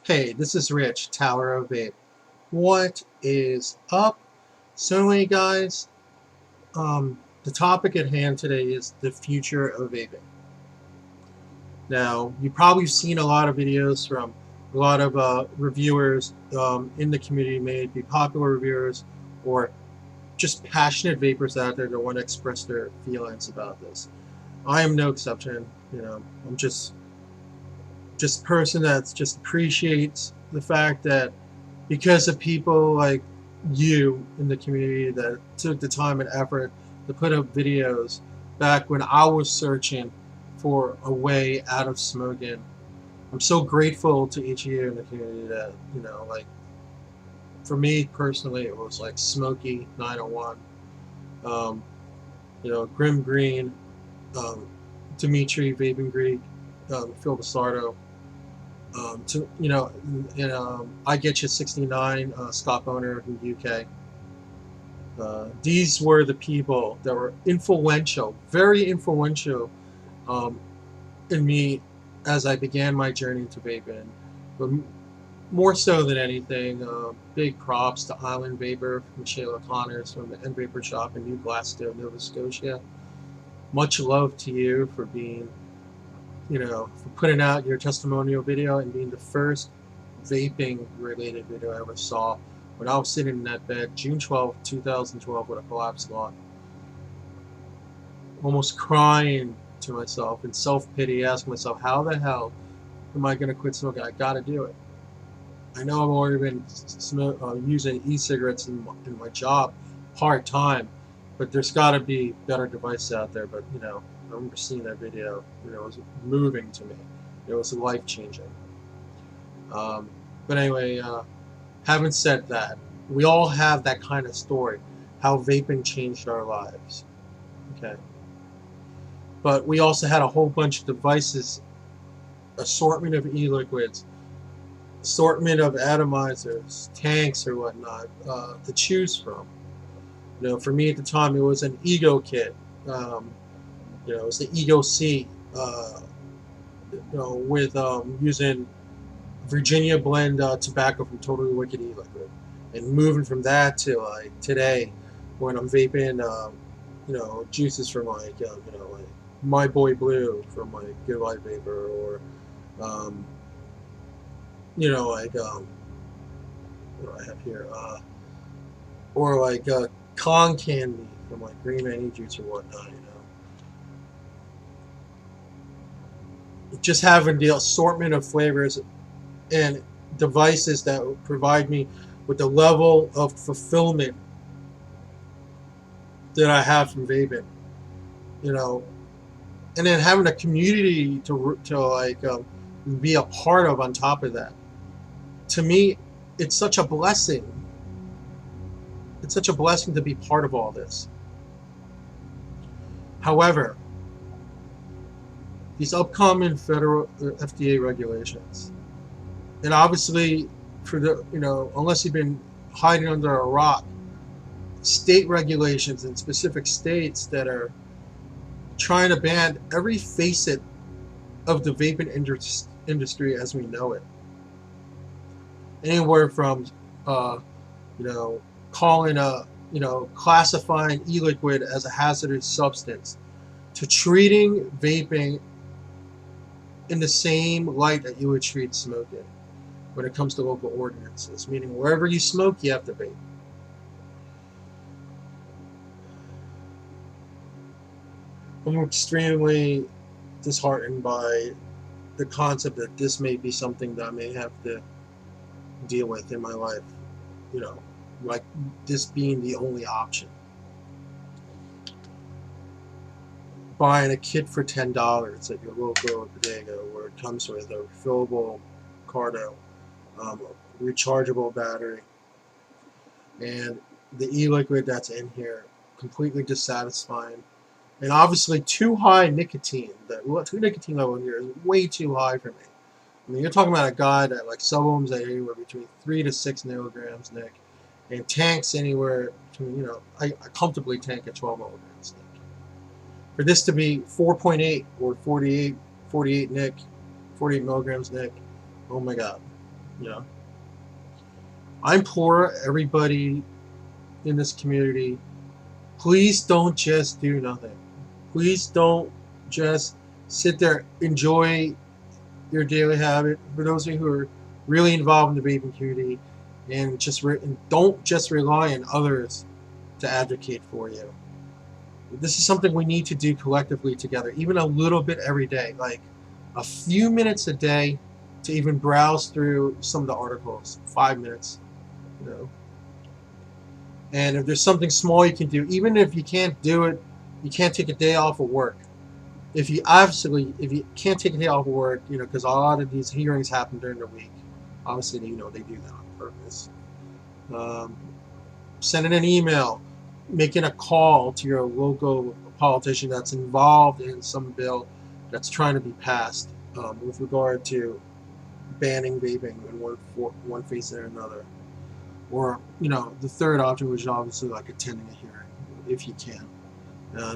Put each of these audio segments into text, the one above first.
Hey, this is Rich, Tower of Vape. What is up? So anyway, guys, the topic at hand today is the future of vaping. Now, you've probably seen a lot of videos from a lot of reviewers in the community, maybe popular reviewers or just passionate vapors out there that want to express their feelings about this. I am no exception. I'm just a person that just appreciates the fact that because of people like you in the community that took the time and effort to put up videos back when I was searching for a way out of smoking. I'm so grateful to each of you in the community that, like for me personally, it was like Smokey 901, GrimmGreen, Dimitri Vaping Greek, Phil Basardo, I Get You 69, Scott Boner from the UK. These were the people that were influential, very influential in me as I began my journey to vaping. But more so than anything, big props to Island Vapor, Michelle O'Connors from the N Vapor Shop in New Glasgow, Nova Scotia. Much love to you for being, for putting out your testimonial video and being the first vaping related video I ever saw when I was sitting in that bed June 12, 2012 with a collapsed lung. Almost crying to myself in self-pity, asking myself, how the hell am I going to quit smoking? I got to do it. I know I've already been using e-cigarettes in my job part-time, but there's got to be better devices out there. But, I remember seeing that video. It was moving to me. It was life-changing. But anyway, having said that, we all have that kind of story, how vaping changed our lives. Okay. But we also had a whole bunch of devices, assortment of e-liquids, assortment of atomizers, tanks or whatnot to choose from. For me at the time, it was an Ego kit. It was the Ego C. With using Virginia blend tobacco from Totally Wicked e-liquid, and moving from that to like today, when I'm vaping, juices from like My Boy Blue from like Good Life Vapor, or what do I have here? Or like Con Candy from like Green Man E-Juice or whatnot. Just having the assortment of flavors and devices that provide me with the level of fulfillment that I have from vaping, and then having a community to like be a part of on top of that. To me, it's such a blessing. It's such a blessing to be part of all this. However, these upcoming federal FDA regulations, and obviously for the unless you've been hiding under a rock, state regulations in specific states that are trying to ban every facet of the vaping industry as we know it. Anywhere from calling classifying e-liquid as a hazardous substance, to treating vaping in the same light that you would treat smoking when it comes to local ordinances, meaning wherever you smoke, you have to vape. I'm extremely disheartened by the concept that this may be something that I may have to deal with in my life, like this being the only option. Buying a kit for $10 at your local bodega, where it comes with a refillable cardo, a rechargeable battery, and the e-liquid that's in here completely dissatisfying, and obviously too high nicotine. The nicotine level in here is way too high for me. I mean, you're talking about a guy that like sublim's at anywhere between 3 to 6 milligrams, Nick, and tanks anywhere between, I comfortably tank at 12 milligrams, Nick. For this to be 4.8 or 48 Nick, 48 milligrams Nick, oh my God. You know, I implore everybody in this community, please don't just do nothing. Please don't just sit there, enjoy your daily habit. For those of you who are really involved in the vaping community, and and don't just rely on others to advocate for you. This is something we need to do collectively together, even a little bit every day, like a few minutes a day to even browse through some of the articles, 5 minutes, you know. And if there's something small you can do, even if you can't do it, you can't take a day off of work. If you can't take a day off of work, you know, because a lot of these hearings happen during the week. Obviously, you know, they do that on purpose. Sending an email, making a call to your local politician that's involved in some bill that's trying to be passed with regard to banning vaping in one face or another. Or, you know, the third option, which is obviously like attending a hearing, if you can,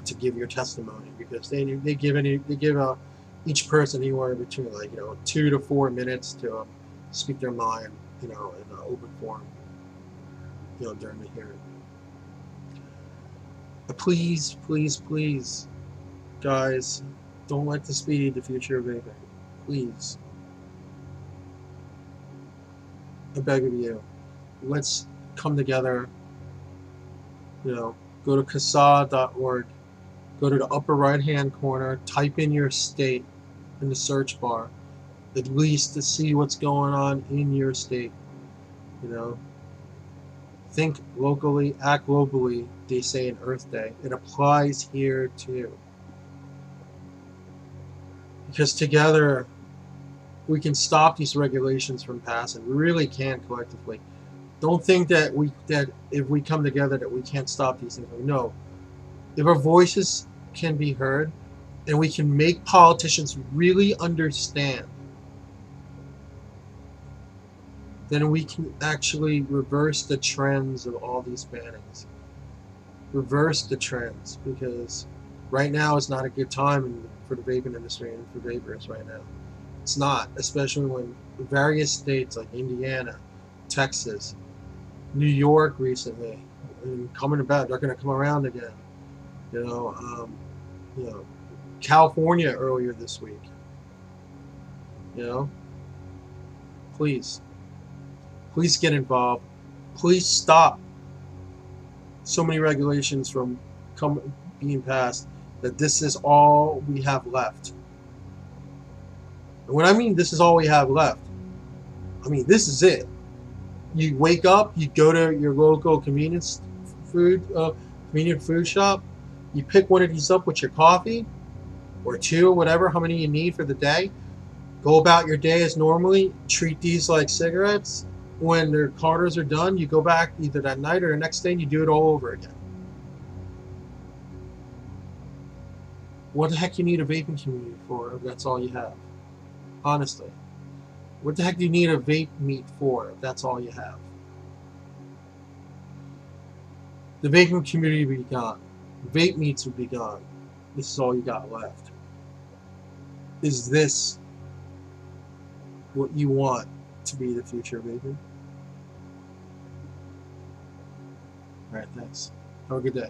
to give your testimony, because they give each person anywhere between, like, you know, 2 to 4 minutes to speak their mind, you know, in an open forum, you know, during the hearing. But please, please, please, guys, don't let this be the future of vaping. Please, I beg of you. Let's come together, you know, go to CASA.org, go to the upper right hand corner, type in your state in the search bar, at least to see what's going on in your state, you know. Think locally, act globally, they say in Earth Day. It applies here too. Because together we can stop these regulations from passing. We really can collectively. Don't think that if we come together that we can't stop these things. No. If our voices can be heard and we can make politicians really understand, then we can actually reverse the trends of all these bannings. Reverse the trends, because right now is not a good time for the vaping industry and for vapers right now. It's not, especially when various states like Indiana, Texas, New York recently, and coming about, they're going to come around again. You know, California earlier this week. You know, please get involved. Please stop so many regulations from being passed that this is all we have left. And when I mean this is all we have left, I mean this is it. You wake up, you go to your local convenience food shop, you pick one of these up with your coffee, or two, or whatever, how many you need for the day. Go about your day as normally. Treat these like cigarettes. When their quarters are done, you go back either that night or the next day and you do it all over again. What the heck you need a vaping community for if that's all you have? Honestly. What the heck do you need a vape meet for if that's all you have? The vaping community would be gone. Vape meets would be gone. This is all you got left. Is this what you want to be the future of vaping? Alright, thanks. Have a good day.